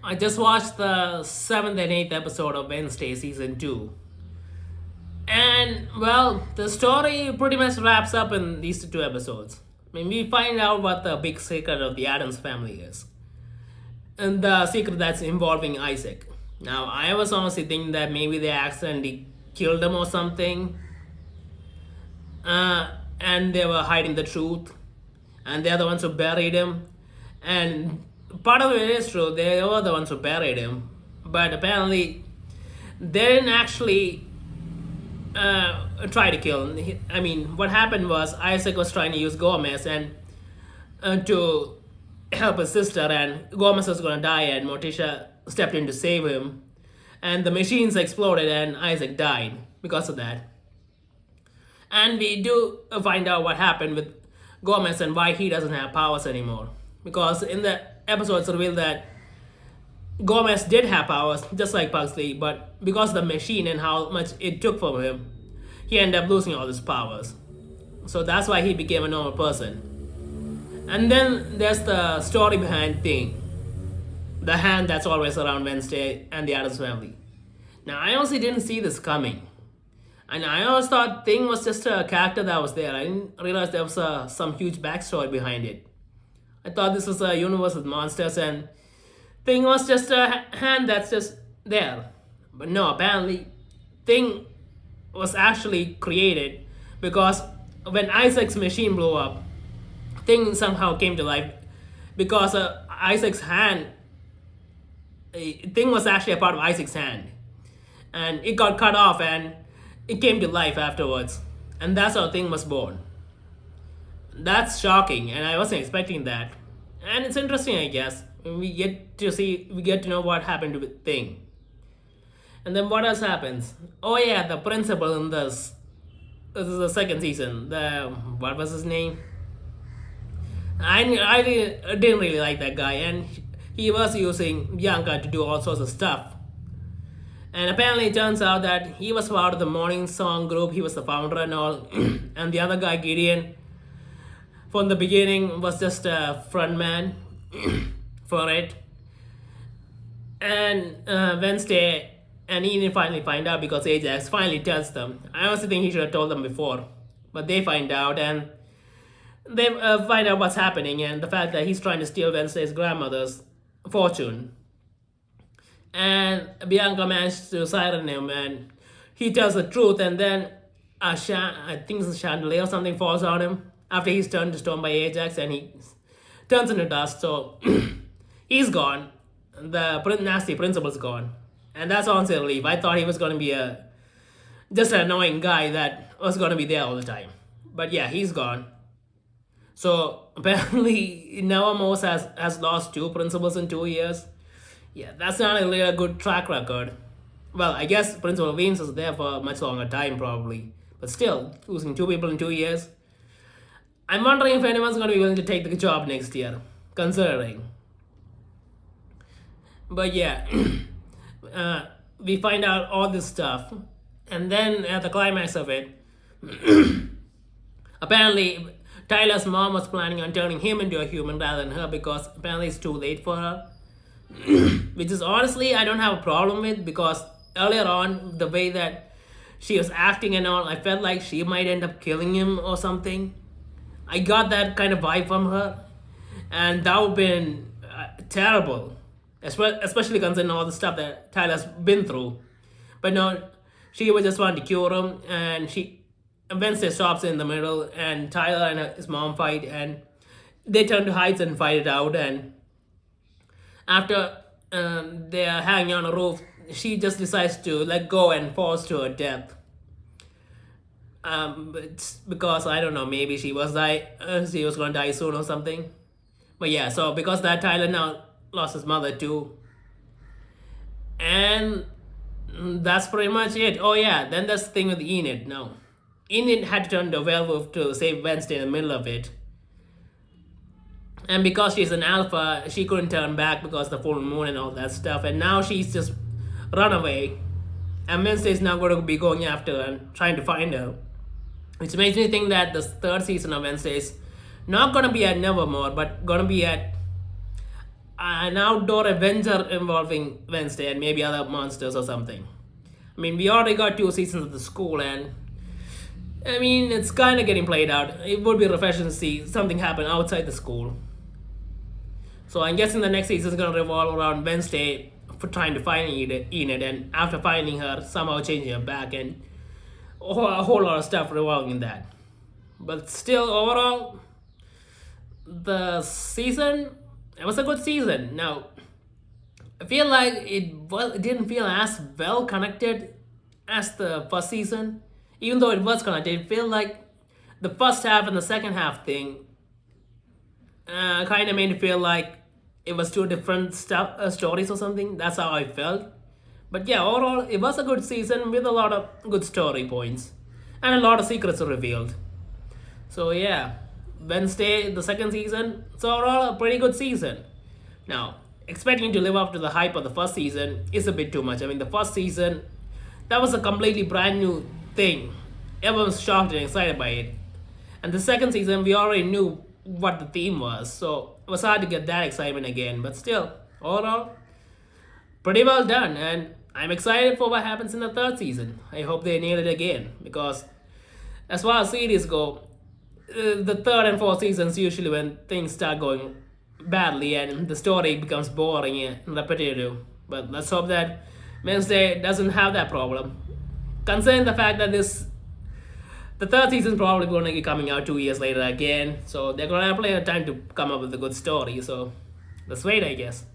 I just watched the seventh and eighth episode of Wednesday season 2. And, well, the story pretty much wraps up in these two episodes. I mean, we find out what the big secret of the Adams family is. And the secret that's involving Isaac. Now, I was honestly thinking that maybe they accidentally killed him or something. And they were hiding the truth. And they're the ones who buried him. And part of it is true, they were the ones who buried him. But apparently, they didn't actually try to kill him. I mean, what happened was Isaac was trying to use Gomez and to help his sister, and Gomez was gonna die, and Morticia stepped in to save him, and the machines exploded, and Isaac died because of that. And we do find out what happened with Gomez and why he doesn't have powers anymore. Because in the episodes revealed that Gomez did have powers, just like Pugsley, but because of the machine and how much it took from him, he ended up losing all his powers. So that's why he became a normal person. And then there's the story behind Thing, the hand that's always around Wednesday and the Addams family. Now, I honestly didn't see this coming. And I always thought Thing was just a character that was there. I didn't realize there was some huge backstory behind it. I thought this was a universe with monsters and Thing was just a hand that's just there. But no, apparently, Thing was actually created because when Isaac's machine blew up, Thing somehow came to life because Isaac's hand, Thing was actually a part of Isaac's hand. And it got cut off and it came to life afterwards. And that's how Thing was born. That's shocking, and I wasn't expecting that. And it's interesting, I guess. We get to know what happened to Thing. And then what else happens? Oh yeah, the principal in this is the second season. What was his name? I didn't really like that guy, and he was using Bianca to do all sorts of stuff. And apparently it turns out that he was part of the Morning Song group, he was the founder and all. And the other guy, Gideon, from the beginning was just a front man for it. And Wednesday and Ian finally find out because Ajax finally tells them. I honestly think he should have told them before. But they find out and they find out what's happening and the fact that he's trying to steal Wednesday's grandmother's fortune. And Bianca managed to siren him and he tells the truth, and then I think it's a chandelier or something falls on him after he's turned to stone by Ajax and he turns into dust. So he's gone. The nasty principal's gone. And that's honestly a relief. I thought he was going to be just an annoying guy that was going to be there all the time. But yeah, he's gone. So apparently Noah Morse has lost two principals in 2 years. Yeah, that's not really a good track record. Well, I guess Principal Weems was there for a much longer time probably. But still, losing two people in 2 years. I'm wondering if anyone's going to be willing to take the job next year, considering. But yeah, we find out all this stuff. And then at the climax of it, apparently Tyler's mom was planning on turning him into a human rather than her because apparently it's too late for her. Which is honestly I don't have a problem with, because earlier on the way that she was acting and all, I felt like she might end up killing him or something. I got that kind of vibe from her, and that would have been terrible, especially considering all the stuff that Tyler's been through. But no, she was just wanting to cure him, and Wednesday stops in the middle, and Tyler and his mom fight, and they turn to heights and fight it out. And after they are hanging on a roof, she just decides to let go and falls to her death. It's because I don't know, maybe she was gonna die soon or something. But yeah, so because that, Tyler now lost his mother too, and that's pretty much it. Oh yeah, then there's the thing with Enid. No, Enid had to turn to a werewolf to save Wednesday in the middle of it. And because she's an alpha, she couldn't turn back because the full moon and all that stuff. And now she's just run away. And Wednesday's now going to be going after her and trying to find her. Which makes me think that the third season of Wednesday is not going to be at Nevermore, but going to be at an outdoor adventure involving Wednesday and maybe other monsters or something. I mean, we already got 2 seasons of the school, and I mean, it's kind of getting played out. It would be refreshing to see something happen outside the school. So I'm guessing the next season is going to revolve around Wednesday for trying to find Enid, and after finding her, somehow changing her back, and a whole lot of stuff revolving in that. But still, overall, the season, it was a good season. Now, I feel like it didn't feel as well connected as the first season. Even though it was connected, it felt like the first half and the second half thing kind of made it feel like it was two different stories or something. That's how I felt. But yeah, overall, it was a good season with a lot of good story points and a lot of secrets revealed. So yeah, Wednesday, the second season, it's overall a pretty good season. Now, expecting to live up to the hype of the first season is a bit too much. I mean, the first season, that was a completely brand new thing. Everyone was shocked and excited by it. And the second season, we already knew what the theme was, so it was hard to get that excitement again. But still, overall, pretty well done. And I'm excited for what happens in the third season. I hope they nail it again, because as far as series go, the third and fourth seasons usually when things start going badly and the story becomes boring and repetitive. But let's hope that Wednesday doesn't have that problem. Considering the fact that the third season is probably going to be coming out 2 years later again, so they're going to have plenty of time to come up with a good story. So let's wait, I guess.